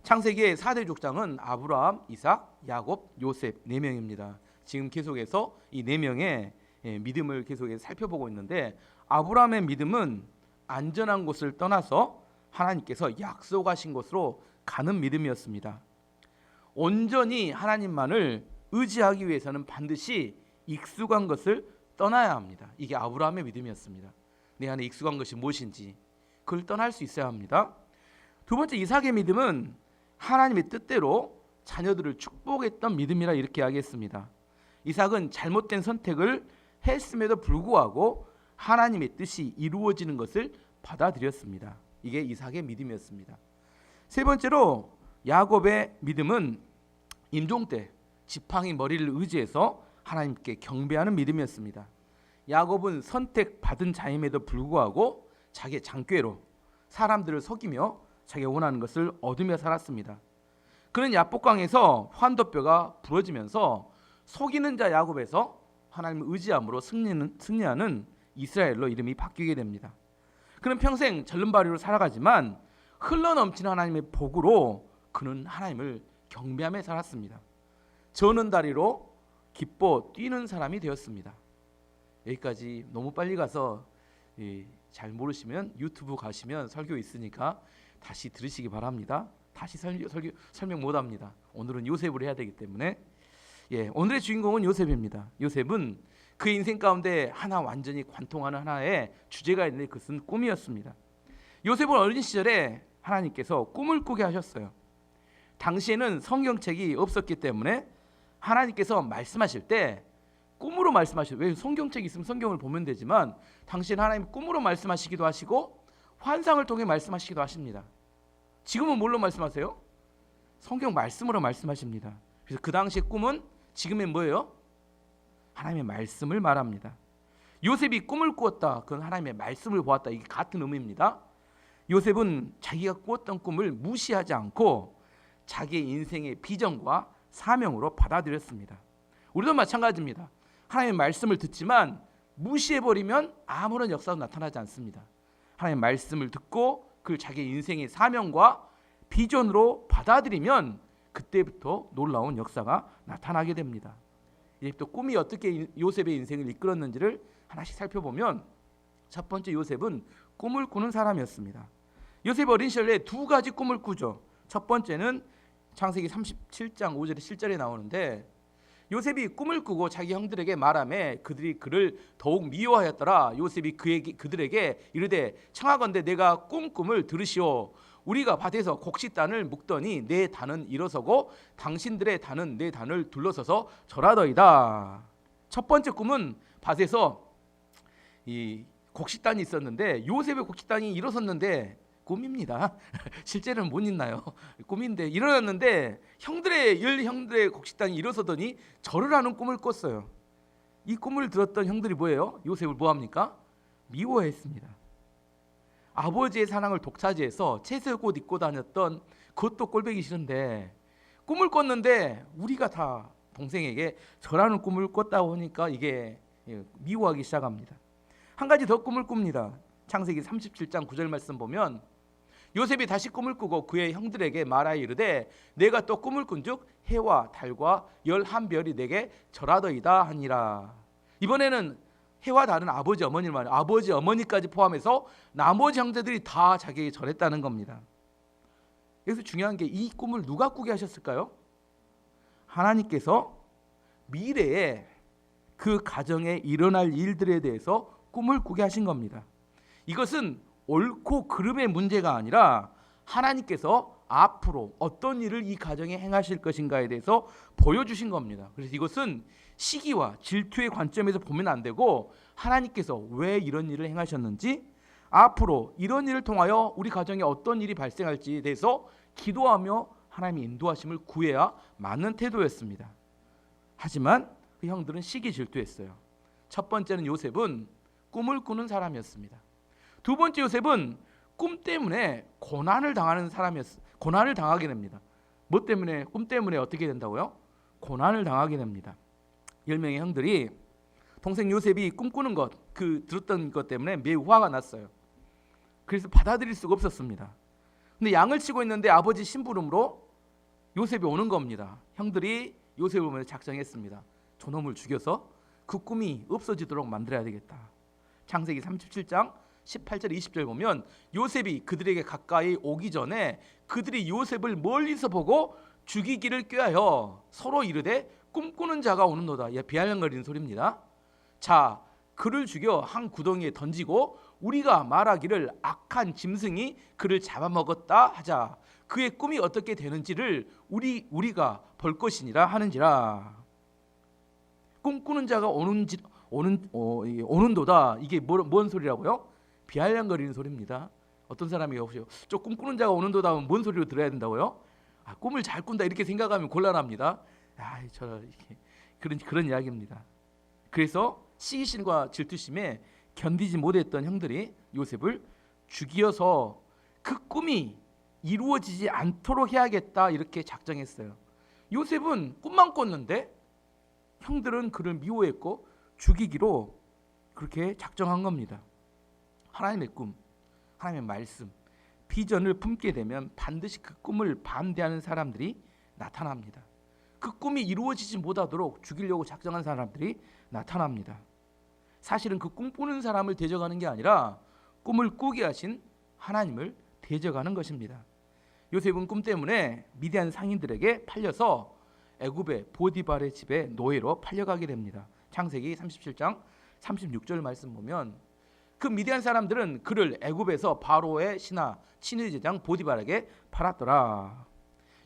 창세기의 4대 족장은 아브라함, 이삭, 야곱, 요셉 4명입니다. 지금 계속해서 이 4명의 믿음을 계속해서 살펴보고 있는데, 아브라함의 믿음은 안전한 곳을 떠나서 하나님께서 약속하신 곳으로 가는 믿음이었습니다. 온전히 하나님만을 의지하기 위해서는 반드시 익숙한 것을 떠나야 합니다. 이게 아브라함의 믿음이었습니다. 내 안에 익숙한 것이 무엇인지 그걸 떠날 수 있어야 합니다. 두 번째, 이삭의 믿음은 하나님의 뜻대로 자녀들을 축복했던 믿음이라 이렇게 이야기했습니다. 이삭은 잘못된 선택을 했음에도 불구하고 하나님의 뜻이 이루어지는 것을 받아들였습니다. 이게 이삭의 믿음이었습니다. 세 번째로, 야곱의 믿음은 임종 때 지팡이 머리를 의지해서 하나님께 경배하는 믿음이었습니다. 야곱은 선택받은 자임에도 불구하고 자기의 장꾀로 사람들을 속이며 자기가 원하는 것을 얻으며 살았습니다. 그는 야복강에서 환도뼈가 부러지면서 속이는 자 야곱에서 하나님을 의지함으로 승리하는 이스라엘로 이름이 바뀌게 됩니다. 그는 평생 절름발이로 살아가지만 흘러넘치는 하나님의 복으로 그는 하나님을 경배하며 살았습니다. 저는 다리로 기뻐 뛰는 사람이 되었습니다. 여기까지 너무 빨리 가서 잘 모르시면 유튜브 가시면 설교 있으니까 다시 들으시기 바랍니다. 다시 설명 못합니다. 오늘은 요셉을 해야 되기 때문에. 오늘의 주인공은 요셉입니다. 요셉은 그 인생 가운데 하나 완전히 관통하는 하나의 주제가 있는데 그것은 꿈이었습니다. 요셉은 어린 시절에 하나님께서 꿈을 꾸게 하셨어요. 당시에는 성경책이 없었기 때문에 하나님께서 말씀하실 때 꿈으로 말씀하시죠. 왜 성경책이 있으면 성경을 보면 되지만 당시에는 하나님 꿈으로 말씀하시기도 하시고 환상을 통해 말씀하시기도 하십니다. 지금은 뭘로 말씀하세요? 성경 말씀으로 말씀하십니다. 그래서 그 당시의 꿈은 지금의 뭐예요? 하나님의 말씀을 말합니다. 요셉이 꿈을 꾸었다, 그건 하나님의 말씀을 보았다, 이게 같은 의미입니다. 요셉은 자기가 꾸었던 꿈을 무시하지 않고 자기의 인생의 비전과 사명으로 받아들였습니다. 우리도 마찬가지입니다. 하나님의 말씀을 듣지만 무시해버리면 아무런 역사도 나타나지 않습니다. 하나님의 말씀을 듣고 그걸 자기의 인생의 사명과 비전으로 받아들이면 그때부터 놀라운 역사가 나타나게 됩니다. 이제 또 꿈이 어떻게 요셉의 인생을 이끌었는지를 하나씩 살펴보면, 첫 번째, 요셉은 꿈을 꾸는 사람이었습니다. 요셉 어린 시절에 두 가지 꿈을 꾸죠. 첫 번째는 창세기 37장 5절에 7절에 나오는데, 요셉이 꿈을 꾸고 자기 형들에게 말하매 그들이 그를 더욱 미워하였더라. 요셉이 그들에게 이르되 청하건대 내가 꿈을 들으시오. 우리가 밭에서 곡식단을 묶더니 내 단은 일어서고 당신들의 단은 내 단을 둘러서서 절하더이다. 첫 번째 꿈은 밭에서 이 곡식단이 있었는데 요셉의 곡식단이 일어섰는데 꿈입니다. 실제로는 못 있나요? 꿈인데 일어났는데 형들의 곡식단이 일어서더니 절을 하는 꿈을 꿨어요. 이 꿈을 들었던 형들이 뭐예요? 요셉을 뭐합니까? 미워했습니다. 아버지의 사랑을 독차지해서 채색 옷 입고 다녔던 그것도 꼴보기 싫은데 꿈을 꿨는데 우리가 다 동생에게 절하는 꿈을 꿨다고 하니까 이게 미워하기 시작합니다. 한 가지 더 꿈을 꿉니다. 창세기 37장 9절 말씀 보면 요셉이 다시 꿈을 꾸고 그의 형들에게 말하여 이르되 내가 또 꿈을 꾼즉 해와 달과 11별이 내게 절하더이다 하니라. 이번에는 해와 달은 아버지 어머니를 말해요. 아버지 어머니까지 포함해서 나머지 형제들이 다 자기에게 절했다는 겁니다. 여기서 중요한 게 이 꿈을 누가 꾸게 하셨을까요? 하나님께서 미래에 그 가정에 일어날 일들에 대해서 꿈을 꾸게 하신 겁니다. 이것은 옳고 그름의 문제가 아니라 하나님께서 앞으로 어떤 일을 이 가정에 행하실 것인가에 대해서 보여주신 겁니다. 그래서 이것은 시기와 질투의 관점에서 보면 안 되고 하나님께서 왜 이런 일을 행하셨는지, 앞으로 이런 일을 통하여 우리 가정에 어떤 일이 발생할지에 대해서 기도하며 하나님의 인도하심을 구해야 맞는 태도였습니다. 하지만 그 형들은 시기 질투했어요. 첫 번째는 요셉은 꿈을 꾸는 사람이었습니다. 두 번째, 요셉은 꿈 때문에 고난을 당하게 됩니다. 뭐 때문에? 꿈 때문에 어떻게 된다고요? 고난을 당하게 됩니다. 10명의 형들이 동생 요셉이 꿈꾸는 것, 들었던 것 때문에 매우 화가 났어요. 그래서 받아들일 수가 없었습니다. 근데 양을 치고 있는데 아버지 심부름으로 요셉이 오는 겁니다. 형들이 요셉을 보면서 작정했습니다. 저놈을 죽여서 그 꿈이 없어지도록 만들어야 되겠다. 창세기 37장 18절 20절 보면 요셉이 그들에게 가까이 오기 전에 그들이 요셉을 멀리서 보고 죽이기를 꾀하여 서로 이르되 꿈꾸는 자가 오는도다. 비아냥거리는 소리입니다. 자, 그를 죽여 한 구덩이에 던지고 우리가 말하기를 악한 짐승이 그를 잡아먹었다 하자. 그의 꿈이 어떻게 되는지를 우리가 볼 것이니라 하는지라. 꿈꾸는 자가 오는도다. 이게 뭔 소리라고요? 비아냥거리는 소리입니다. 어떤 사람이 여보세요, 저 꿈꾸는 자가 오는도다 하면 뭔 소리로 들어야 된다고요? 꿈을 잘 꾼다 이렇게 생각하면 곤란합니다. 그런 이야기입니다. 그래서 시기심과 질투심에 견디지 못했던 형들이 요셉을 죽여서 그 꿈이 이루어지지 않도록 해야겠다 이렇게 작정했어요. 요셉은 꿈만 꿨는데 형들은 그를 미워했고 죽이기로 그렇게 작정한 겁니다. 하나님의 꿈, 하나님의 말씀, 비전을 품게 되면 반드시 그 꿈을 반대하는 사람들이 나타납니다. 그 꿈이 이루어지지 못하도록 죽이려고 작정한 사람들이 나타납니다. 사실은 그 꿈꾸는 사람을 대적하는 게 아니라 꿈을 꾸게 하신 하나님을 대적하는 것입니다. 요셉은 꿈 때문에 미디안 상인들에게 팔려서 애굽의 보디발의 집에 노예로 팔려가게 됩니다. 창세기 37장 36절 말씀 보면 그 미디안 사람들은 그를 애굽에서 바로의 신하 친위제장 보디발에게 팔았더라.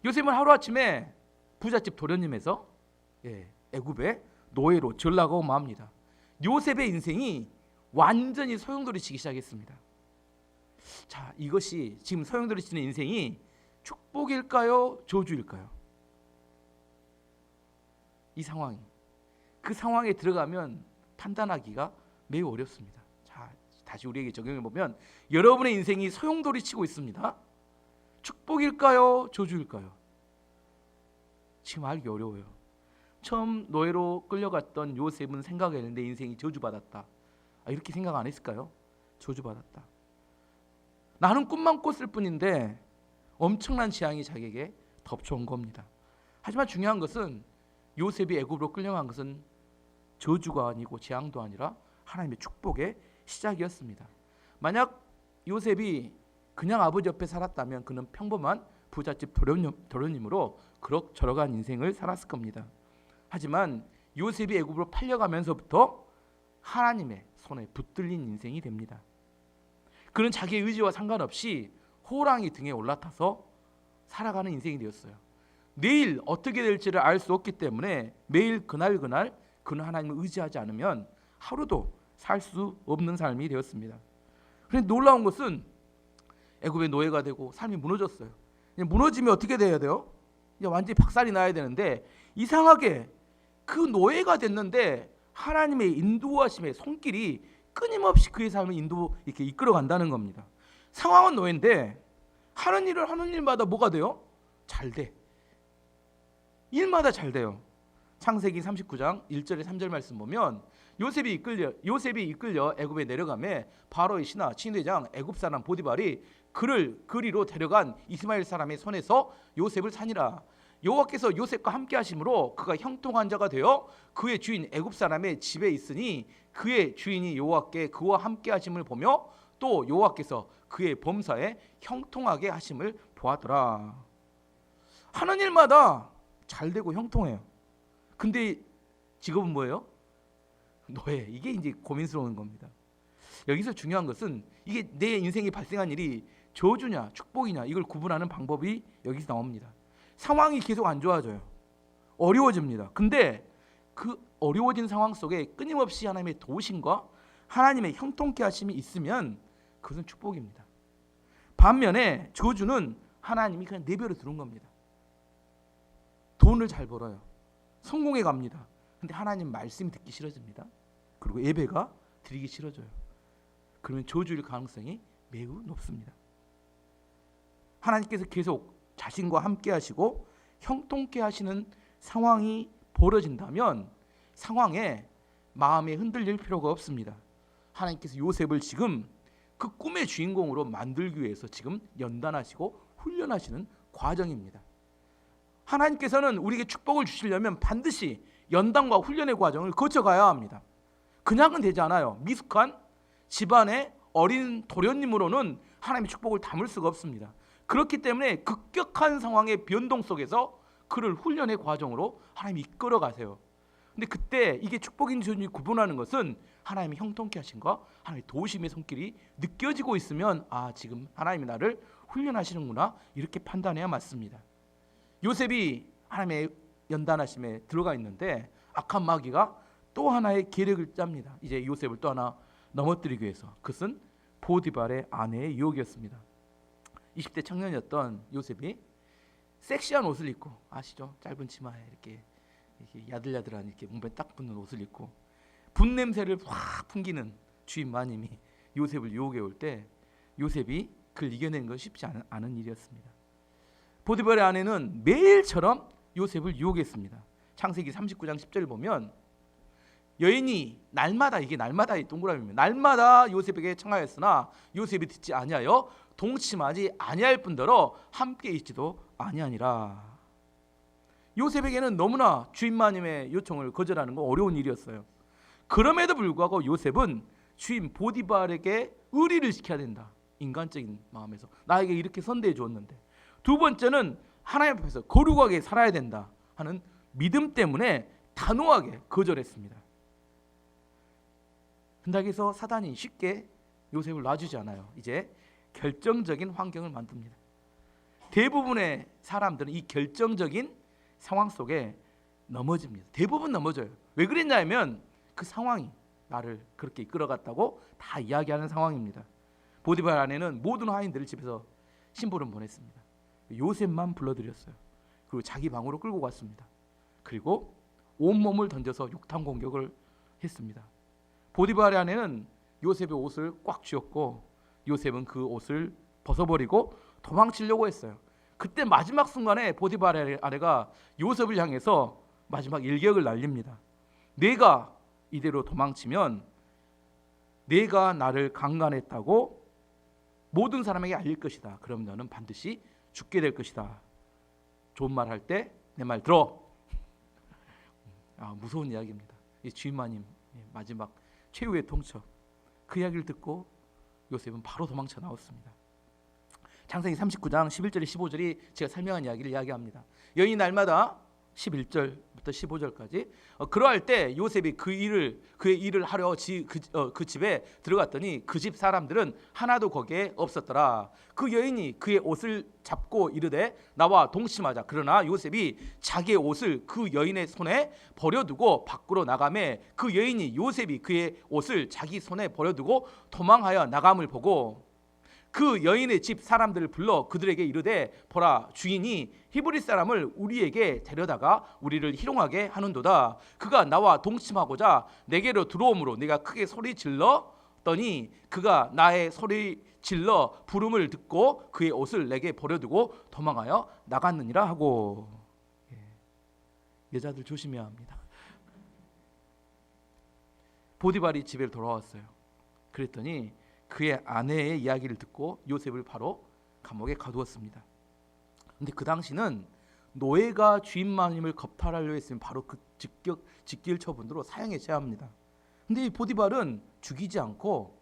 요셉은 하루아침에 부잣집 도련님에서 애굽의 노예로 전락하고 맙니다. 요셉의 인생이 완전히 소용돌이치기 시작했습니다. 자, 이것이 지금 소용돌이치는 인생이 축복일까요? 저주일까요? 이 상황이, 그 상황에 들어가면 판단하기가 매우 어렵습니다. 자, 다시 우리에게 적용해 보면 여러분의 인생이 소용돌이치고 있습니다. 축복일까요? 저주일까요? 지금 알기 어려워요. 처음 노예로 끌려갔던 요셉은 생각했는데 인생이 저주받았다. 이렇게 생각 안 했을까요? 저주받았다. 나는 꿈만 꿨을 뿐인데 엄청난 재앙이 자기에게 덮쳐온 겁니다. 하지만 중요한 것은 요셉이 애굽으로 끌려간 것은 저주가 아니고 재앙도 아니라 하나님의 축복의 시작이었습니다. 만약 요셉이 그냥 아버지 옆에 살았다면 그는 평범한 부잣집 도련님으로 그럭저럭한 인생을 살았을 겁니다. 하지만 요셉이 애굽으로 팔려가면서부터 하나님의 손에 붙들린 인생이 됩니다. 그는 자기의 의지와 상관없이 호랑이 등에 올라타서 살아가는 인생이 되었어요. 내일 어떻게 될지를 알 수 없기 때문에 매일 그날 그는 하나님을 의지하지 않으면 하루도 살 수 없는 삶이 되었습니다. 그런데 놀라운 것은 애굽의 노예가 되고 삶이 무너졌어요. 무너지면 어떻게 돼야 돼요? 이제 완전히 박살이 나야 되는데 이상하게 그 노예가 됐는데 하나님의 인도하심의 손길이 끊임없이 그의 삶을 이렇게 이끌어간다는 겁니다. 상황은 노예인데 하는 일을 하는 일마다 뭐가 돼요? 잘 돼. 일마다 잘 돼요. 창세기 39장 1절에 3절 말씀 보면 요셉이 이끌려 애굽에 내려가매 바로의 신하 친위대장 애굽 사람 보디발이 그를 그리로 데려간 이스마엘 사람의 손에서 요셉을 사니라. 여호와께서 요셉과 함께 하심으로 그가 형통한 자가 되어 그의 주인 애굽 사람의 집에 있으니 그의 주인이 여호와께 그와 함께 하심을 보며 또 여호와께서 그의 범사에 형통하게 하심을 보았더라. 하는 일마다 잘 되고 형통해요. 근데 직업은 뭐예요? 노예. 이게 이제 고민스러운 겁니다. 여기서 중요한 것은 이게 내 인생에 발생한 일이 저주냐 축복이냐 이걸 구분하는 방법이 여기서 나옵니다. 상황이 계속 안 좋아져요. 어려워집니다. 근데 그 어려워진 상황 속에 끊임없이 하나님의 도우심과 하나님의 형통케 하심이 있으면 그것은 축복입니다. 반면에 저주는 하나님이 그냥 내버려 두는 겁니다. 돈을 잘 벌어요. 성공해 갑니다. 근데 하나님 말씀 듣기 싫어집니다. 그리고 예배가 드리기 싫어져요. 그러면 저주일 가능성이 매우 높습니다. 하나님께서 계속 자신과 함께 하시고 형통케 하시는 상황이 벌어진다면 상황에 마음에 흔들릴 필요가 없습니다. 하나님께서 요셉을 지금 그 꿈의 주인공으로 만들기 위해서 지금 연단하시고 훈련하시는 과정입니다. 하나님께서는 우리에게 축복을 주시려면 반드시 연단과 훈련의 과정을 거쳐가야 합니다. 그냥은 되지 않아요. 미숙한 집안의 어린 도련님으로는 하나님의 축복을 담을 수가 없습니다. 그렇기 때문에 급격한 상황의 변동 속에서 그를 훈련의 과정으로 하나님이 이끌어 가세요. 근데 그때 이게 축복인지 구분하는 것은 하나님이 형통케 하신과 하나님의 도우심의 손길이 느껴지고 있으면 지금 하나님이 나를 훈련하시는구나 이렇게 판단해야 맞습니다. 요셉이 하나님의 연단하심에 들어가 있는데 악한 마귀가 또 하나의 계략을 짭니다. 이제 요셉을 또 하나 넘어뜨리기 위해서. 그것은 보디발의 아내의 유혹이었습니다. 20대 청년이었던 요셉이 섹시한 옷을 입고, 아시죠? 짧은 치마에 이렇게 야들야들한 이렇게 몸에 딱 붙는 옷을 입고 분 냄새를 확 풍기는 주인 마님이 요셉을 유혹해 올 때 요셉이 그를 이겨낸 건 쉽지 않은 일이었습니다. 보디발의 아내는 매일처럼 요셉을 유혹했습니다. 창세기 39장 10절을 보면 여인이 날마다, 이게 날마다의 동그라미입니다. 날마다 요셉에게 청하였으나 요셉이 듣지 아니하여 동침하지 아니할 뿐더러 함께 있지도 아니하니라. 요셉에게는 너무나 주인마님의 요청을 거절하는 건 어려운 일이었어요. 그럼에도 불구하고 요셉은 주인 보디발에게 의리를 지켜야 된다. 인간적인 마음에서 나에게 이렇게 선대해 주었는데, 두 번째는 하나님 앞에서 거룩하게 살아야 된다 하는 믿음 때문에 단호하게 거절했습니다. 흔적에서 사단이 쉽게 요셉을 놔주지 않아요. 이제 결정적인 환경을 만듭니다. 대부분의 사람들은 이 결정적인 상황 속에 넘어집니다. 대부분 넘어져요. 왜 그랬냐면 그 상황이 나를 그렇게 이끌어갔다고 다 이야기하는 상황입니다. 보디발 아내는 모든 하인들을 집에서 심부름 보냈습니다. 요셉만 불러들였어요. 그리고 자기 방으로 끌고 갔습니다. 그리고 온몸을 던져서 욕탕 공격을 했습니다. 보디발의 아내는 요셉의 옷을 꽉 쥐었고 요셉은 그 옷을 벗어버리고 도망치려고 했어요. 그때 마지막 순간에 보디발의 아내가 요셉을 향해서 마지막 일격을 날립니다. 내가 이대로 도망치면 내가 나를 강간했다고 모든 사람에게 알릴 것이다. 그럼 너는 반드시 죽게 될 것이다. 좋은 말 할 때 내 말 들어. 무서운 이야기입니다. 이 주인마님 마지막 최후의 통첩. 그 이야기를 듣고 요셉은 바로 도망쳐 나왔습니다. 창세기 39장 11절에 15절이 제가 설명한 이야기를 이야기합니다. 여인이 날마다 11절부터 15절까지 그러할 때 요셉이 그의 일을 하려 그 집에 들어갔더니 그 집 사람들은 하나도 거기에 없었더라. 그 여인이 그의 옷을 잡고 이르되 나와 동침하자. 그러나 요셉이 자기의 옷을 그 여인의 손에 버려두고 밖으로 나가매 그 여인이 요셉이 그의 옷을 자기 손에 버려두고 도망하여 나감을 보고 그 여인의 집 사람들을 불러 그들에게 이르되 보라, 주인이 히브리 사람을 우리에게 데려다가 우리를 희롱하게 하는도다. 그가 나와 동침하고자 내게로 들어오므로 내가 크게 소리 질렀더니 그가 나의 소리 질러 부름을 듣고 그의 옷을 내게 버려두고 도망하여 나갔느니라 하고. 여자들 조심해야 합니다. 보디발이 집에 돌아왔어요. 그랬더니 그의 아내의 이야기를 듣고 요셉을 바로 감옥에 가두었습니다. 근데 그 당시는 노예가 주인마님을 겁탈하려 했으면 바로 그 직길 처분으로 사형에 처합니다. 근데 이 보디발은 죽이지 않고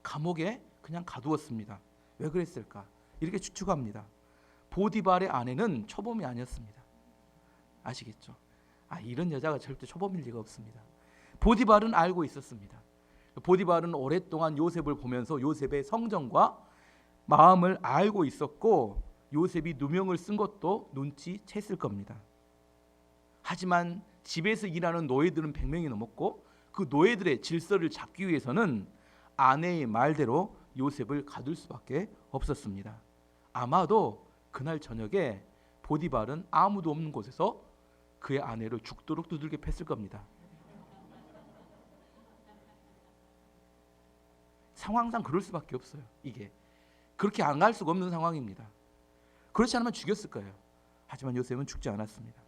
감옥에 그냥 가두었습니다. 왜 그랬을까? 이렇게 추측합니다. 보디발의 아내는 초범이 아니었습니다. 아시겠죠? 이런 여자가 절대 초범일 리가 없습니다. 보디발은 알고 있었습니다. 보디발은 오랫동안 요셉을 보면서 요셉의 성정과 마음을 알고 있었고 요셉이 누명을 쓴 것도 눈치챘을 겁니다. 하지만 집에서 일하는 노예들은 100명이 넘었고 그 노예들의 질서를 잡기 위해서는 아내의 말대로 요셉을 가둘 수밖에 없었습니다. 아마도 그날 저녁에 보디발은 아무도 없는 곳에서 그의 아내를 죽도록 두들겨 팼을 겁니다. 상황상 그럴 수밖에 없어요. 이게 그렇게 안 갈 수가 없는 상황입니다. 그렇지 않으면 죽였을 거예요. 하지만 요셉은 죽지 않았습니다.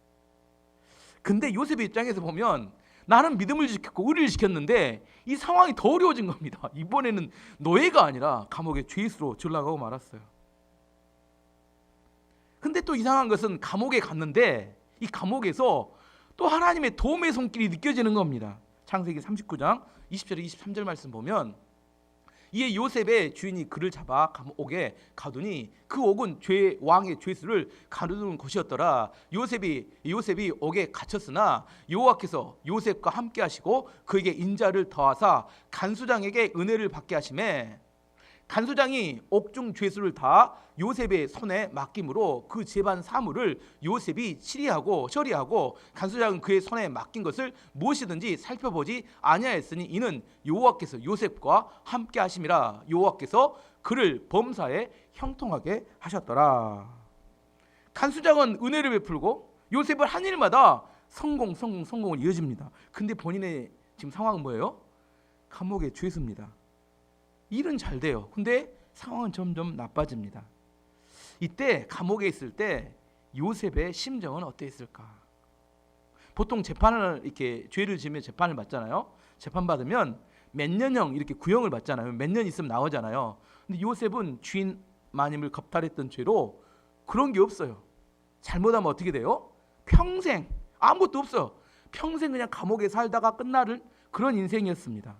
근데 요셉의 입장에서 보면 나는 믿음을 지켰고 의리를 지켰는데 이 상황이 더 어려워진 겁니다. 이번에는 노예가 아니라 감옥의 죄수로 전락하고 말았어요. 근데 또 이상한 것은 감옥에 갔는데 이 감옥에서 또 하나님의 도움의 손길이 느껴지는 겁니다. 창세기 39장 20절 23절 말씀 보면 이에 요셉의 주인이 그를 잡아 감옥에 가두니 그 옥은 왕의 죄수를 가두는 곳이었더라. 요셉이 옥에 갇혔으나 여호와께서 요셉과 함께 하시고 그에게 인자를 더하사 간수장에게 은혜를 받게 하시매 간수장이 옥중 죄수를 다 요셉의 손에 맡김으로 그 재반 사물을 요셉이 처리하고 간수장은 그의 손에 맡긴 것을 무엇이든지 살펴보지 아니하였으니 이는 여호와께서 요셉과 함께 하심이라. 여호와께서 그를 범사에 형통하게 하셨더라. 간수장은 은혜를 베풀고 요셉은 한 일마다 성공을 이어집니다. 근데 본인의 지금 상황은 뭐예요? 감옥의 죄수입니다. 일은 잘 돼요. 근데 상황은 점점 나빠집니다. 이때 감옥에 있을 때 요셉의 심정은 어땠을까? 보통 재판을 이렇게 죄를 지으면 재판을 받잖아요. 재판 받으면 몇 년형 이렇게 구형을 받잖아요. 몇 년 있으면 나오잖아요. 근데 요셉은 주인 마님을 겁탈했던 죄로 그런 게 없어요. 잘못하면 어떻게 돼요? 평생 아무것도 없어요. 평생 그냥 감옥에 살다가 끝나는 그런 인생이었습니다.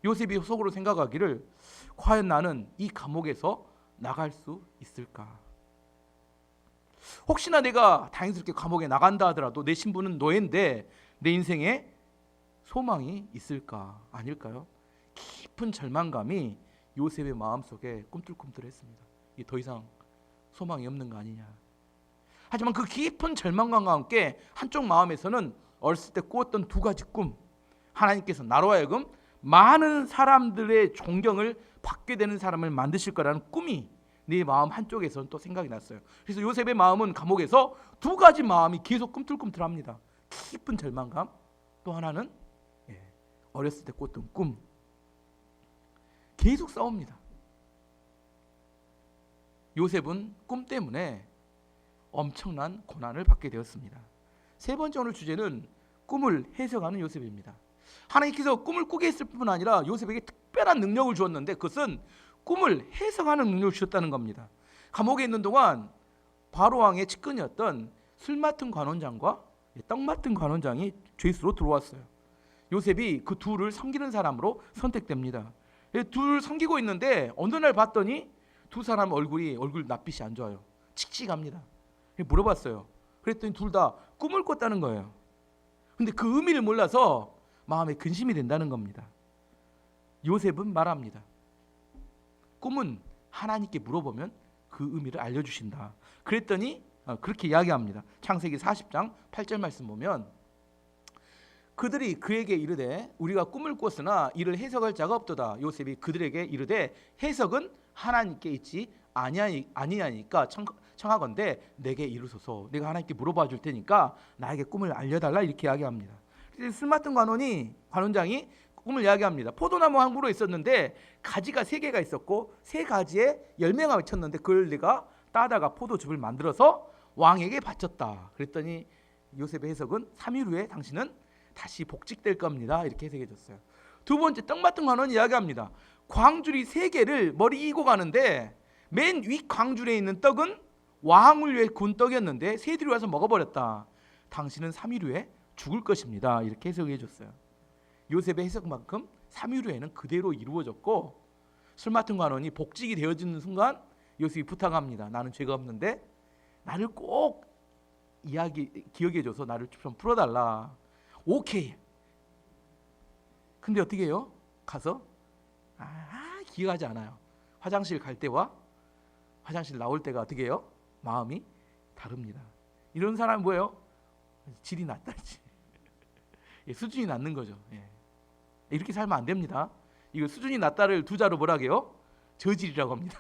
요셉이 속으로 생각하기를 과연 나는 이 감옥에서 나갈 수 있을까? 혹시나 내가 다행스럽게 감옥에 나간다 하더라도 내 신분은 노예인데 내 인생에 소망이 있을까? 아닐까요? 깊은 절망감이 요셉의 마음속에 꿈틀꿈틀했습니다. 이게 더 이상 소망이 없는 거 아니냐. 하지만 그 깊은 절망감과 함께 한쪽 마음에서는 어렸을 때 꾸었던 두 가지 꿈, 하나님께서 나로 하여금 많은 사람들의 존경을 받게 되는 사람을 만드실 거라는 꿈이 내 마음 한쪽에서는 또 생각이 났어요. 그래서 요셉의 마음은 감옥에서 두 가지 마음이 계속 꿈틀꿈틀합니다. 깊은 절망감, 또 하나는 어렸을 때 꿨던 꿈. 계속 싸웁니다. 요셉은 꿈 때문에 엄청난 고난을 받게 되었습니다. 세 번째 오늘 주제는 꿈을 해석하는 요셉입니다. 하나님께서 꿈을 꾸게 했을 뿐 아니라 요셉에게 특별한 능력을 주었는데 그것은 꿈을 해석하는 능력을 주셨다는 겁니다. 감옥에 있는 동안 바로 왕의 측근이었던 술 맡은 관원장과 떡 맡은 관원장이 죄수로 들어왔어요. 요셉이 그 둘을 섬기는 사람으로 선택됩니다. 둘 섬기고 있는데 어느 날 봤더니 두 사람 얼굴 낯빛이 안 좋아요. 칙칙합니다. 물어봤어요. 그랬더니 둘 다 꿈을 꿨다는 거예요. 근데 그 의미를 몰라서 마음에 근심이 된다는 겁니다. 요셉은 말합니다. 꿈은 하나님께 물어보면 그 의미를 알려주신다. 그랬더니 그렇게 이야기합니다. 창세기 40장 8절 말씀 보면 그들이 그에게 이르되 우리가 꿈을 꿨으나 이를 해석할 자가 없도다. 요셉이 그들에게 이르되 해석은 하나님께 있지 아니하니까 청하건대 내게 이루소서. 내가 하나님께 물어봐 줄 테니까 나에게 꿈을 알려달라. 이렇게 이야기합니다. 술 맡은 관원장이 꿈을 이야기합니다. 포도나무 한 그루 있었는데 가지가 3개가 있었고 3가지에 열매가 맺혔는데 그걸 내가 따다가 포도즙을 만들어서 왕에게 바쳤다. 그랬더니 요셉의 해석은 3일 후에 당신은 다시 복직될 겁니다. 이렇게 해석해 줬어요. 두 번째 떡 맡은 관원이 이야기합니다. 광주리 3개를 머리 이고 가는데 맨 위 광주리에 있는 떡은 왕을 위해 구운 떡이었는데 새들이 와서 먹어버렸다. 당신은 3일 후에 죽을 것입니다. 이렇게 해석해 줬어요. 요셉의 해석만큼 3일 후에는 그대로 이루어졌고 술 맡은 관원이 복직이 되어지는 순간 요셉이 부탁합니다. 나는 죄가 없는데 나를 꼭 기억해줘서 나를 좀 풀어달라. 오케이. 근데 어떻게 해요? 가서 기억하지 않아요. 화장실 갈 때와 화장실 나올 때가 어떻게 해요? 마음이 다릅니다. 이런 사람은 뭐예요? 질이 낮다지. 수준이 낮는 거죠. 이렇게 살면 안 됩니다. 이거 수준이 낮다를 두 자로 뭐라 해요? 저질이라고 합니다.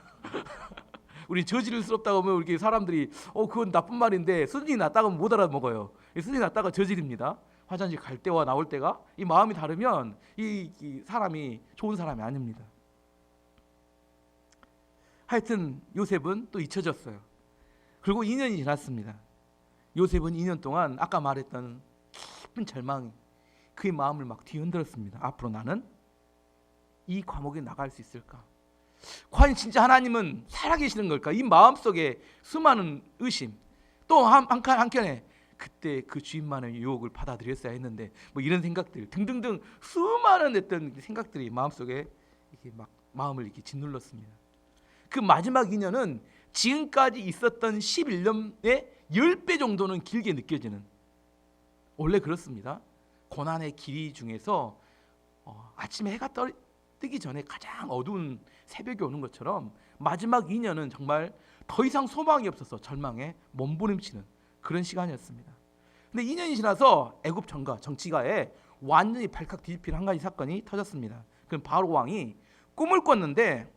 우리 저질스럽다고 하면 이렇게 사람들이 그건 나쁜 말인데 수준이 낮다고 하면 못 알아먹어요. 수준이 낮다가 저질입니다. 화장실 갈 때와 나올 때가 이 마음이 다르면 이 사람이 좋은 사람이 아닙니다. 하여튼 요셉은 또 잊혀졌어요. 그리고 2년이 지났습니다. 요셉은 2년 동안 아까 말했던 깊은 절망이 그의 마음을 막 뒤흔들었습니다. 앞으로 나는 이 과목에 나갈 수 있을까? 과연 진짜 하나님은 살아계시는 걸까? 이 마음속에 수많은 의심, 또 한켠에 그때 그 주인만의 유혹을 받아들였어야 했는데 뭐 이런 생각들 등등등 수많은 어떤 생각들이 마음속에 이렇게 막 마음을 이렇게 짓눌렀습니다. 그 마지막 2년은 지금까지 있었던 11년의 10배 정도는 길게 느껴지는, 원래 그렇습니다. 고난의 길이 중에서 아침에 해가 뜨기 전에 가장 어두운 새벽이 오는 것처럼 마지막 2년은 정말 더 이상 소망이 없어서 절망에 몸부림치는 그런 시간이었습니다. 근데 2년이 지나서 애굽 정치가에 완전히 발칵 뒤집히는 한 가지 사건이 터졌습니다. 그럼 바로 왕이 꿈을 꿨는데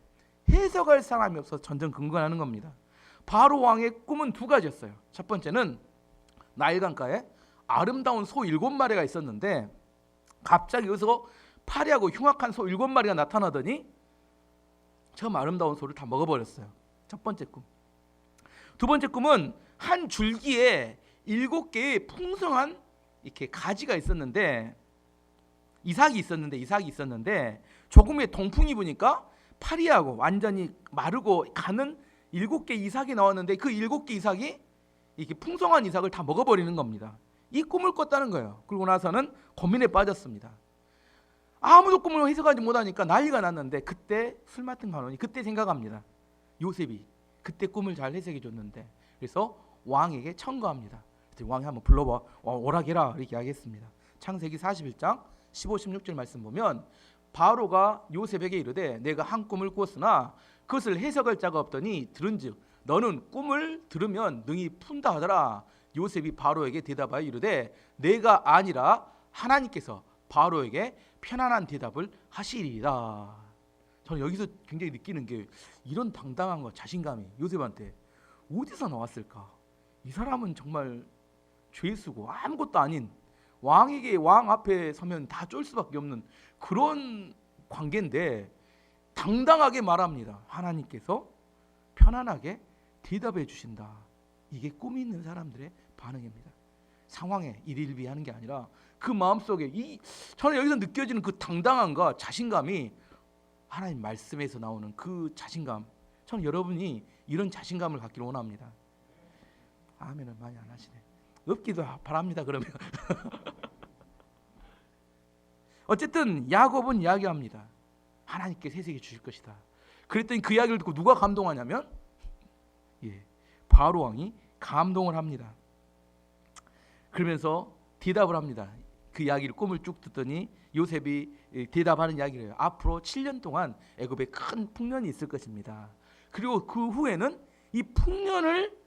해석할 사람이 없어서 전전긍긍하는 겁니다. 바로 왕의 꿈은 두 가지였어요. 첫 번째는 나일강가에 아름다운 소 7마리가 있었는데 갑자기 여기서 파리하고 흉악한 소 7마리가 나타나더니 처음 아름다운 소를 다 먹어버렸어요. 첫 번째 꿈. 두 번째 꿈은 한 줄기에 7개의 풍성한 이렇게 가지가 있었는데 이삭이 있었는데 조금의 동풍이 부니까 파리하고 완전히 마르고 가는 7개 이삭이 나왔는데 그 7개 이삭이 이렇게 풍성한 이삭을 다 먹어버리는 겁니다. 이 꿈을 꿨다는 거예요. 그리고 나서는 고민에 빠졌습니다. 아무도 꿈을 해석하지 못하니까 난리가 났는데 그때 술 맡은 간원이 그때 생각합니다. 요셉이 그때 꿈을 잘 해석해 줬는데, 그래서 왕에게 청구합니다. 왕이 한번 불러봐, 오라게라 이렇게 이야기했습니다. 창세기 41장 15, 16절 말씀 보면 바로가 요셉에게 이르되 내가 한 꿈을 꾸었으나 그것을 해석할 자가 없더니 들은즉 너는 꿈을 들으면 능히 푼다 하더라. 요셉이 바로에게 대답하여 이르되 내가 아니라 하나님께서 바로에게 편안한 대답을 하시리라. 저는 여기서 굉장히 느끼는 게 이런 당당한 거, 자신감이 요셉한테 어디서 나왔을까? 이 사람은 정말 죄수고 아무것도 아닌 왕에게, 왕 앞에 서면 다 쫄 수밖에 없는 그런 관계인데 당당하게 말합니다. 하나님께서 편안하게 대답해 주신다. 이게 꿈이 있는 사람들의 반응입니다. 상황에 일일비하는 게 아니라 그 마음속에 저는 여기서 느껴지는 그 당당함과 자신감이 하나님 말씀에서 나오는 그 자신감, 저는 여러분이 이런 자신감을 갖기를 원합니다. 아멘을 많이 안 하시네. 없기도 바랍니다. 그러면 어쨌든 야곱은 이야기합니다. 하나님께 세세게 주실 것이다. 그랬더니 그 이야기를 듣고 누가 감동하냐면 바로 왕이 감동을 합니다. 그러면서 대답을 합니다. 그 이야기를 꿈을 쭉 듣더니 요셉이 대답하는 이야기를 해요. 앞으로 7년 동안 애굽에 큰 풍년이 있을 것입니다. 그리고 그 후에는 이 풍년을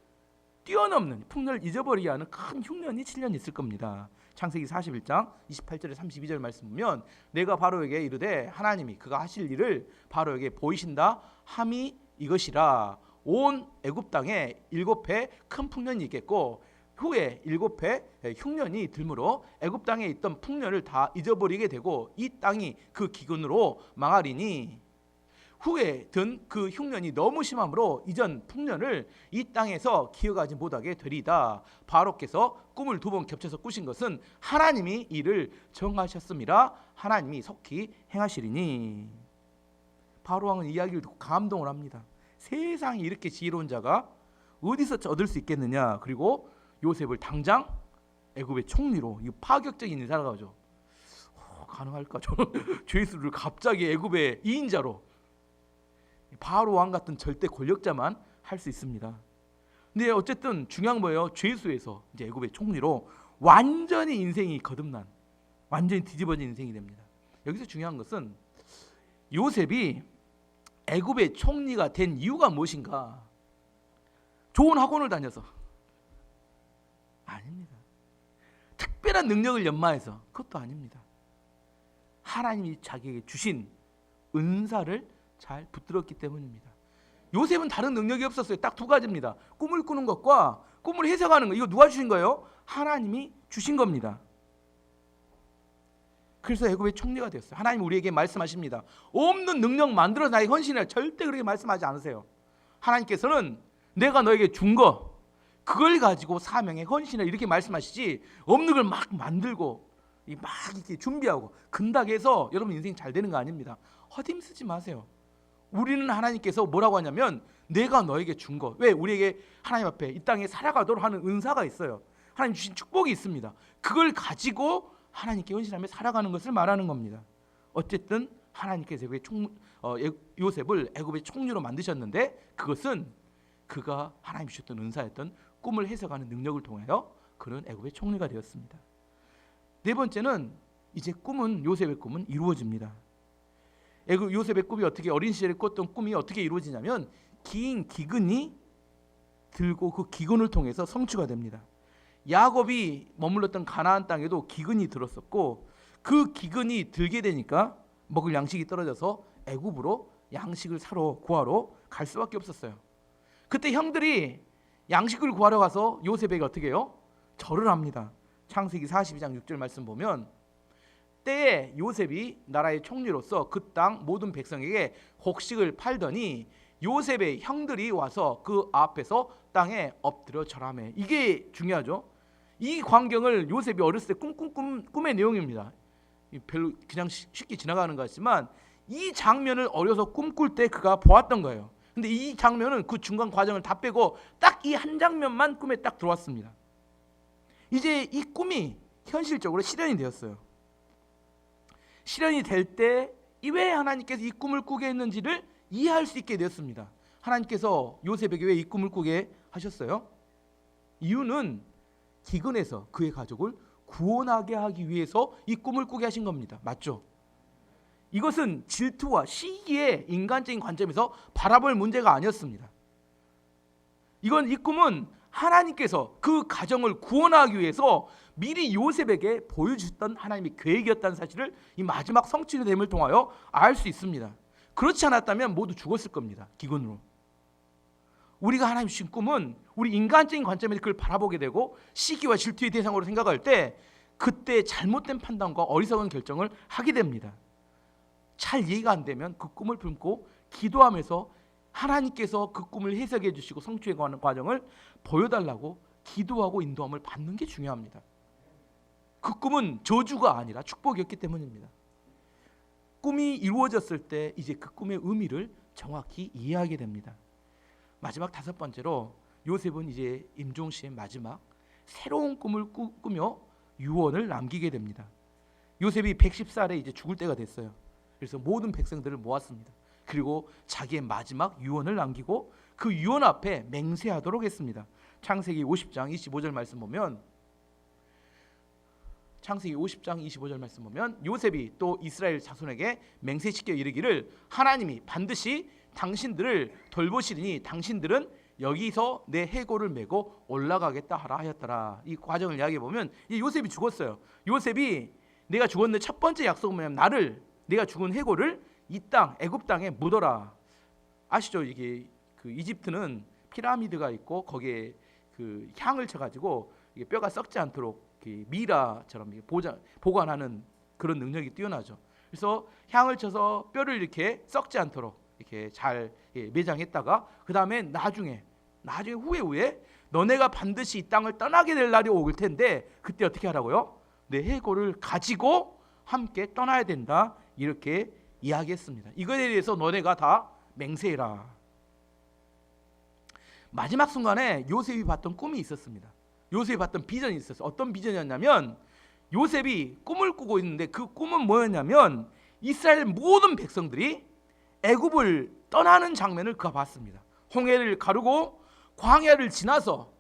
뛰어넘는, 풍년을 잊어버리게 하는 큰 흉년이 7년 있을 겁니다. 창세기 41장 28절에 32절 말씀 보면 내가 바로에게 이르되 하나님이 그가 하실 일을 바로에게 보이신다 함이 이것이라. 온 애굽 땅에 7해 큰 풍년이 있겠고 후에 7해 흉년이 들므로 애굽 땅에 있던 풍년을 다 잊어버리게 되고 이 땅이 그 기근으로 망하리니 후에 든 그 흉년이 너무 심함으로 이전 풍년을 이 땅에서 기억하지 못하게 되리다. 바로께서 꿈을 2번 겹쳐서 꾸신 것은 하나님이 이를 정하셨음이라. 하나님이 속히 행하시리니. 바로 왕은 이야기를 듣고 감동을 합니다. 세상에 이렇게 지혜로운 자가 어디서 얻을 수 있겠느냐. 그리고 요셉을 당장 애굽의 총리로, 이 파격적인 인사를 가죠. 가능할까? 저는 죄수를 갑자기 애굽의 2인자로, 바로 왕 같은 절대 권력자만 할 수 있습니다. 근데 어쨌든 중요한 거예요. 죄수에서 이제 애굽의 총리로 완전히 인생이 거듭난, 완전히 뒤집어진 인생이 됩니다. 여기서 중요한 것은 요셉이 애굽의 총리가 된 이유가 무엇인가? 좋은 학원을 다녀서 아닙니다. 특별한 능력을 연마해서 그것도 아닙니다. 하나님이 자기에게 주신 은사를 잘 붙들었기 때문입니다. 요셉은 다른 능력이 없었어요. 딱 2가지입니다. 꿈을 꾸는 것과 꿈을 해석하는 것. 이거 누가 주신 거예요? 하나님이 주신 겁니다. 그래서 애굽의 총리가 되었어요. 하나님 우리에게 말씀하십니다. 없는 능력 만들어 나에게 헌신해. 절대 그렇게 말씀하지 않으세요. 하나님께서는 내가 너에게 준 거 그걸 가지고 사명에 헌신해 이렇게 말씀하시지, 없는 걸 막 만들고 막 이렇게 준비하고 근다게 해서 여러분 인생 잘 되는 거 아닙니다. 헛힘쓰지 마세요. 우리는 하나님께서 뭐라고 하냐면 내가 너에게 준 거. 왜? 우리에게 하나님 앞에 이 땅에 살아가도록 하는 은사가 있어요. 하나님 주신 축복이 있습니다. 그걸 가지고 하나님께 헌신하며 살아가는 것을 말하는 겁니다. 어쨌든 하나님께서 요셉을 애굽의 총리로 만드셨는데 그것은 그가 하나님 주셨던 은사였던 꿈을 해석하는 능력을 통하여 그런 애굽의 총리가 되었습니다. 네 번째는 이제 요셉의 꿈은 이루어집니다. 요셉의 꿈이 어떻게 어린 시절에 꿨던 꿈이 어떻게 이루어지냐면 긴 기근이 들고 그 기근을 통해서 성취가 됩니다. 야곱이 머물렀던 가나안 땅에도 기근이 들었었고 그 기근이 들게 되니까 먹을 양식이 떨어져서 애굽으로 양식을 구하러 갈 수밖에 없었어요. 그때 형들이 양식을 구하러 가서 요셉에게 어떻게 해요? 절을 합니다. 창세기 42장 6절 말씀 보면 때에 요셉이 나라의 총리로서 그 땅 모든 백성에게 곡식을 팔더니 요셉의 형들이 와서 그 앞에서 땅에 엎드려 절하매. 이게 중요하죠. 이 광경을 요셉이 어렸을 때 꿈의 내용입니다. 별로 그냥 쉽게 지나가는 것 같지만 이 장면을 어려서 꿈꿀 때 그가 보았던 거예요. 근데 이 장면은 그 중간 과정을 다 빼고 딱 이 한 장면만 꿈에 딱 들어왔습니다. 이제 이 꿈이 현실적으로 실현이 되었어요. 실현이 될 때 왜 하나님께서 이 꿈을 꾸게 했는지를 이해할 수 있게 되었습니다. 하나님께서 요셉에게 왜 이 꿈을 꾸게 하셨어요? 이유는 기근에서 그의 가족을 구원하게 하기 위해서 이 꿈을 꾸게 하신 겁니다. 맞죠? 이것은 질투와 시기의 인간적인 관점에서 바라볼 문제가 아니었습니다. 이 꿈은 하나님께서 그 가정을 구원하기 위해서 미리 요셉에게 보여주셨던 하나님의 계획이었다는 사실을 이 마지막 성취됨을 통하여 알 수 있습니다. 그렇지 않았다면 모두 죽었을 겁니다. 기근으로. 우리가 하나님 주신 꿈은 우리 인간적인 관점에서 그걸 바라보게 되고 시기와 질투의 대상으로 생각할 때 그때 잘못된 판단과 어리석은 결정을 하게 됩니다. 잘 이해가 안 되면 그 꿈을 품고 기도하면서 하나님께서 그 꿈을 해석해 주시고 성취해 가는 과정을 보여달라고 기도하고 인도함을 받는 게 중요합니다. 그 꿈은 저주가 아니라 축복이었기 때문입니다. 꿈이 이루어졌을 때 이제 그 꿈의 의미를 정확히 이해하게 됩니다. 마지막 다섯 번째로 요셉은 이제 임종시의 마지막 새로운 꿈을 꾸며 유언을 남기게 됩니다. 요셉이 110살에 이제 죽을 때가 됐어요. 그래서 모든 백성들을 모았습니다. 그리고 자기의 마지막 유언을 남기고 그 유언 앞에 맹세하도록 했습니다. 창세기 50장 25절 말씀 보면 요셉이 또 이스라엘 자손에게 맹세시켜 이르기를 하나님이 반드시 당신들을 돌보시리니 당신들은 여기서 내 해골을 메고 올라가겠다 하라 하였더라. 이 과정을 이야기해 보면 요셉이 죽었어요. 요셉이 내가 죽었는데 첫 번째 약속은 뭐냐면 내가 죽은 해골을 이 땅 애굽 땅에 묻어라. 아시죠? 이게 그 이집트는 피라미드가 있고 거기에 그 향을 쳐가지고 이게 뼈가 썩지 않도록 미라처럼 보관하는 그런 능력이 뛰어나죠. 그래서 향을 쳐서 뼈를 이렇게 썩지 않도록 이렇게 잘 매장했다가 그 다음에 나중에 후에 너네가 반드시 이 땅을 떠나게 될 날이 올 텐데 그때 어떻게 하라고요? 내 해골을 가지고 함께 떠나야 된다. 이렇게 이야기했습니다. 이거에 대해서 너네가 다 맹세해라. 마지막 순간에 요셉이 봤던 꿈이 있었습니다. 요셉이 봤던 비전이 있었어요. 어떤 비전이었냐면 요셉이 꿈을 꾸고 있는데 그 꿈은 뭐였냐면 이스라엘 모든 백성들이 애굽을 떠나는 장면을 그가 봤습니다. 홍해를 가르고 광야를 지나서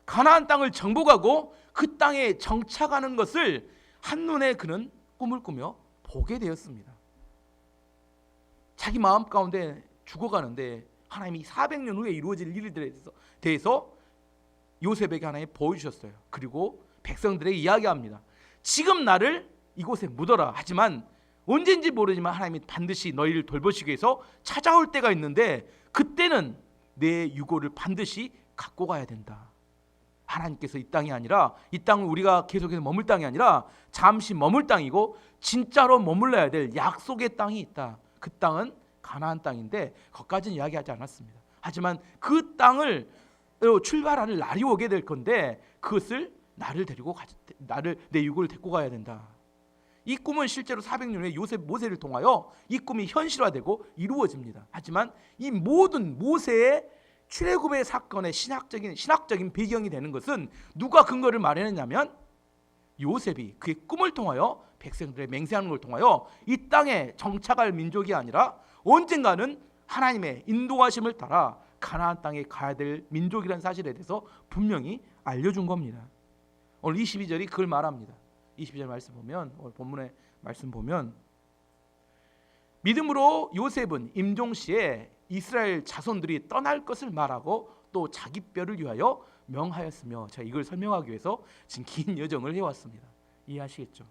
가나안 땅을 정복하고 그 땅에 정착하는 것을 한눈에 그는 꿈을 꾸며 보게 되었습니다. 자기 마음 가운데 죽어가는데 하나님이 400년 후에 이루어질 일들에 대해서 요셉에게 하나님 보여주셨어요. 그리고 백성들에게 이야기합니다. 지금 나를 이곳에 묻어라. 하지만 언젠지 모르지만 하나님이 반드시 너희를 돌보시기 위해서 찾아올 때가 있는데 그때는 내 유고를 반드시 갖고 가야 된다. 하나님께서 이 땅이 아니라 이 땅은 우리가 계속해서 머물 땅이 아니라 잠시 머물 땅이고 진짜로 머물러야 될 약속의 땅이 있다. 그 땅은 가나안 땅인데 거기까지는 이야기하지 않았습니다. 하지만 그 땅을 출발하는 날이 오게 될 건데 그것을 내 유고를 데리고 가야 된다. 이 꿈은 실제로 400년 후에 요셉 모세를 통하여 이 꿈이 현실화되고 이루어집니다. 하지만 이 모든 모세의 출애굽의 사건의 신학적인 배경이 되는 것은 누가 근거를 마련했냐면 요셉이 그의 꿈을 통하여 백성들의 맹세하는 걸 통하여 이 땅에 정착할 민족이 아니라 언젠가는 하나님의 인도하심을 따라 가나안 땅에 가야 될 민족이라는 사실에 대해서 분명히 알려준 겁니다. 오늘 22절이 그걸 말합니다. 22절 말씀 보면, 오늘 본문의 말씀 보면, 믿음으로 요셉은 임종시에 이스라엘 자손들이 떠날 것을 말하고 또 자기 뼈를 위하여 명하였으며, 제가 이걸 설명하기 위해서 지금 긴 여정을 해왔습니다. 이해하시겠죠?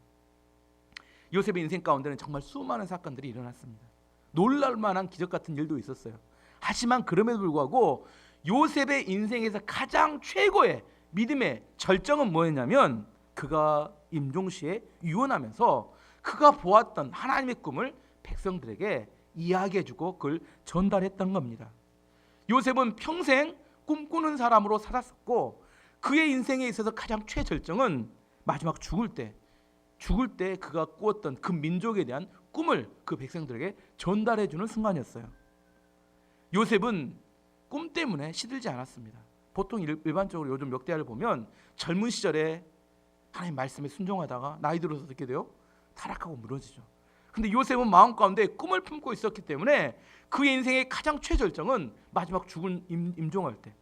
요셉의 인생 가운데는 정말 수많은 사건들이 일어났습니다. 놀랄만한 기적 같은 일도 있었어요. 하지만 그럼에도 불구하고 요셉의 인생에서 가장 최고의 믿음의 절정은 뭐였냐면, 그가 임종시에 유언하면서 그가 보았던 하나님의 꿈을 백성들에게 이야기해주고 그걸 전달했던 겁니다. 요셉은 평생 꿈꾸는 사람으로 살았었고, 그의 인생에 있어서 가장 최절정은 마지막 죽을 때 그가 꾸었던 그 민족에 대한 꿈을 그 백성들에게 전달해주는 순간이었어요. 요셉은 꿈 때문에 시들지 않았습니다. 보통 일반적으로 요즘 역대하를 보면 젊은 시절에 하나님 말씀에 순종하다가 나이 들어서 어떻게 돼요? 타락하고 무너지죠. 근데 요셉은 마음 가운데 꿈을 품고 있었기 때문에 그의 인생의 가장 최절정은 마지막 죽은 임종할 때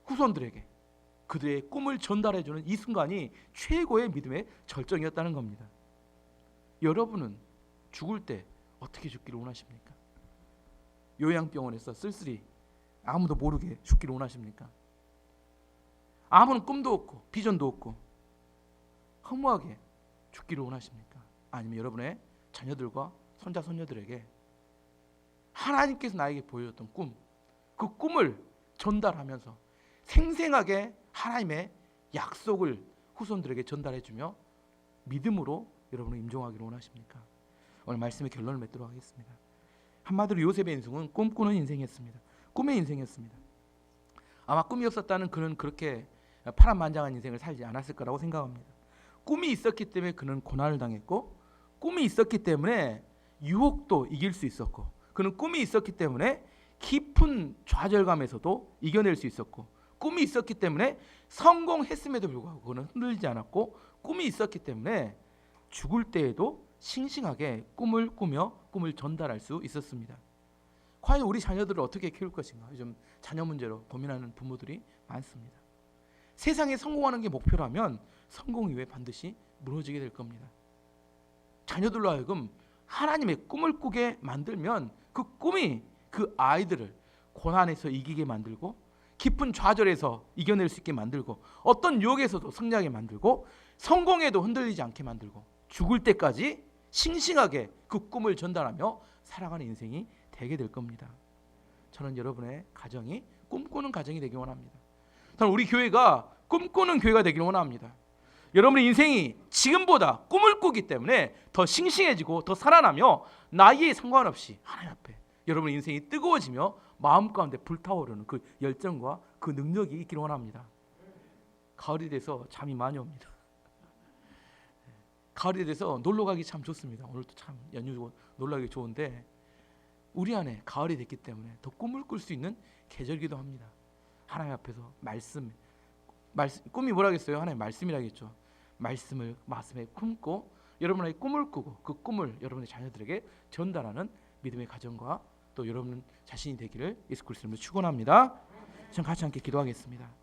후손들에게 그들의 꿈을 전달해주는 이 순간이 최고의 믿음의 절정이었다는 겁니다. 여러분은 죽을 때 어떻게 죽기를 원하십니까? 요양병원에서 쓸쓸히 아무도 모르게 죽기를 원하십니까? 아무런 꿈도 없고 비전도 없고 허무하게 죽기를 원하십니까? 아니면 여러분의 자녀들과 손자 손녀들에게 하나님께서 나에게 보여줬던 꿈, 그 꿈을 전달하면서 생생하게 하나님의 약속을 후손들에게 전달해주며 믿음으로 여러분을 임종하기를 원하십니까? 오늘 말씀의 결론을 맺도록 하겠습니다. 한마디로 요셉의 인생은 꿈꾸는 인생이었습니다. 꿈의 인생이었습니다. 아마 꿈이 없었다는 그는 그렇게 파란만장한 인생을 살지 않았을 거라고 생각합니다. 꿈이 있었기 때문에 그는 고난을 당했고, 꿈이 있었기 때문에 유혹도 이길 수 있었고, 그는 꿈이 있었기 때문에 깊은 좌절감에서도 이겨낼 수 있었고, 꿈이 있었기 때문에 성공했음에도 불구하고 그는 흔들리지 않았고, 꿈이 있었기 때문에 죽을 때에도 싱싱하게 꿈을 꾸며 꿈을 전달할 수 있었습니다. 과연 우리 자녀들을 어떻게 키울 것인가? 요즘 자녀 문제로 고민하는 부모들이 많습니다. 세상에 성공하는 게 목표라면 성공 이후에 반드시 무너지게 될 겁니다. 자녀들로 하여금 하나님의 꿈을 꾸게 만들면 그 꿈이 그 아이들을 고난에서 이기게 만들고, 깊은 좌절에서 이겨낼 수 있게 만들고, 어떤 유혹에서도 승리하게 만들고, 성공에도 흔들리지 않게 만들고, 죽을 때까지 싱싱하게 그 꿈을 전달하며 살아가는 인생이 되게 될 겁니다. 저는 여러분의 가정이 꿈꾸는 가정이 되길 원합니다. 저는 우리 교회가 꿈꾸는 교회가 되길 원합니다. 여러분의 인생이 지금보다 꿈을 꾸기 때문에 더 싱싱해지고 더 살아나며 나이에 상관없이 하나님 앞에 여러분의 인생이 뜨거워지며 마음 가운데 불타오르는 그 열정과 그 능력이 있기를 원합니다. 가을이 돼서 잠이 많이 옵니다. 가을이 돼서 놀러 가기 참 좋습니다. 오늘도 참 연휴 놀러 가기 좋은데, 우리 안에 가을이 됐기 때문에 더 꿈을 꿀 수 있는 계절이기도 합니다. 하나님 앞에서 말씀 꿈이 뭐라겠어요? 하나님 말씀이라겠죠. 말씀을 마음에 품고 여러분의 꿈을 꾸고 그 꿈을 여러분의 자녀들에게 전달하는 믿음의 가정과 또 여러분 자신이 되기를 예수 그리스도 이름으로 축원합니다. 전 같이 함께 기도하겠습니다.